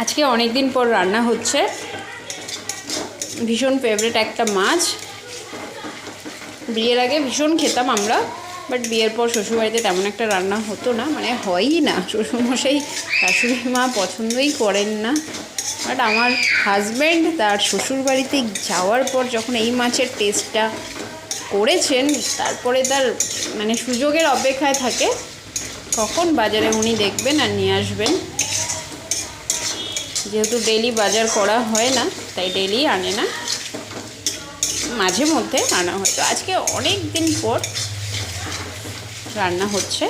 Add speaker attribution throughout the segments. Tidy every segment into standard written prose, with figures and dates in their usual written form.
Speaker 1: আজকে অনেক দিন পর রান্না হচ্ছে, ভীষণ ফেভারিট একটা মাছ। বিয়ের আগে ভীষণ খেতাম আমরা, বাট বিয়ের পর শ্বশুরবাড়িতে তেমন একটা রান্না হতো না, মানে হয়ই না। শ্বশুরমশাই শাশুড়ি মা পছন্দই করেন না। বাট আমার হাজব্যান্ড তার শ্বশুরবাড়িতে যাওয়ার পর যখন এই মাছের টেস্টটা করেছেন, তারপরে তার মানে সুযোগের অপেক্ষায় থাকে কখন বাজারে উনি দেখবেন আর নিয়ে আসবেন। যেহেতু ডেলি বাজার করা হয় না, তাই ডেলি আনে না, মাঝে মধ্যে আনা হয়। তো আজকে অনেক দিন পর রান্না হচ্ছে।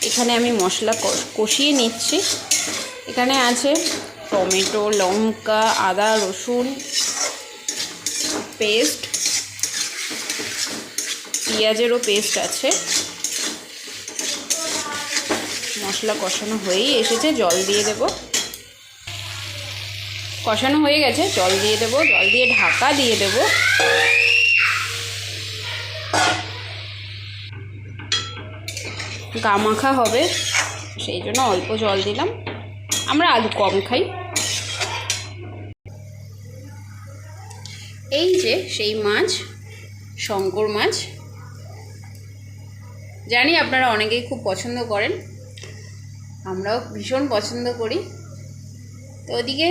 Speaker 1: এখানে আমি মশলা কষিয়ে নিচ্ছি। এখানে আছে টমেটো, লঙ্কা, আদা রসুন পেস্ট, পেঁয়াজেরও পেস্ট আছে। মশলা কষানো হয়েই এসেছে, জল দিয়ে দেব। কষানো হয়ে গেছে, জল দিয়ে দেব। জল দিয়ে ঢাকা দিয়ে দেব। গামাখা হবে, সেই জন্য অল্প জল দিলাম। আমরা আলু কম খাই। এই যে সেই মাছ, শঙ্কর মাছ। জানি আপনারা অনেকেই খুব পছন্দ করেন, আমরাও ভীষণ পছন্দ করি। তো ওদিকে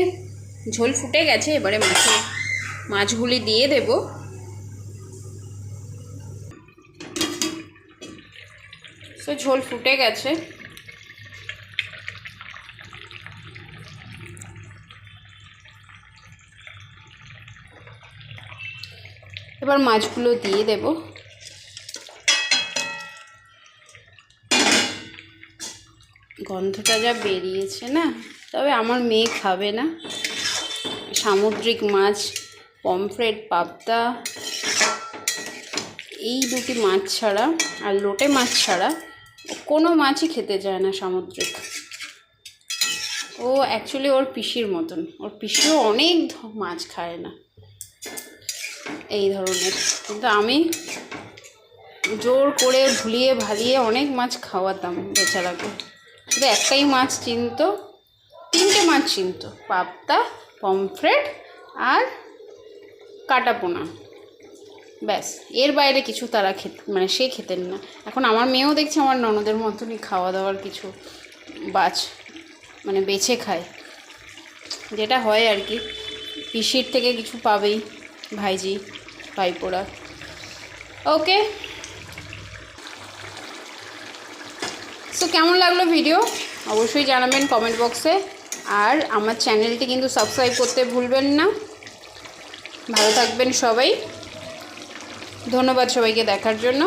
Speaker 1: ঝোল ফুটে গেছে, এবারে মাছগুলি দিয়ে দেব। তো ঝোল ফুটে গেছে, এবার মাছগুলো দিয়ে দেব। গন্ধটা যা বেরিয়েছে না, তবে আমার মেয়ে খাবে না। সামুদ্রিক মাছ, পমফ্রেট, পাবদা, এই দুটি মাছ ছাড়া আর লোটে মাছ ছাড়া কোনো মাছই খেতে চায় না সামুদ্রিক। ও অ্যাকচুয়ালি ওর পিসির মতন, ওর পিসিও অনেক মাছ খায় না এই ধরনের, কিন্তু আমি জোর করে ভুলিয়ে ভালিয়ে অনেক মাছ খাওয়াতাম বেচারাকে। শুধু একটাই মাছ চিনত, তিনটে মাছ চিনত, পাবদা, পমফ্রেট আর কাটাপোনা, ব্যাস। এর বাইরে কিছু তারা মানে সে খেতেন না। এখন আমার মেয়েও দেখছে আমার ননদের মতনই খাওয়া দাওয়ার কিছু মানে বেছে খায়, যেটা হয় আর কি। পিসির থেকে কিছু পাবেই ভাইজি ভাইপোরা। ওকে, সো কেমন লাগলো ভিডিও অবশ্যই জানাবেন কমেন্ট বক্সে। আর আমার চ্যানেলটি কিন্তু সাবস্ক্রাইব করতে ভুলবেন না। ভালো থাকবেন সবাই। ধন্যবাদ সবাইকে দেখার জন্য।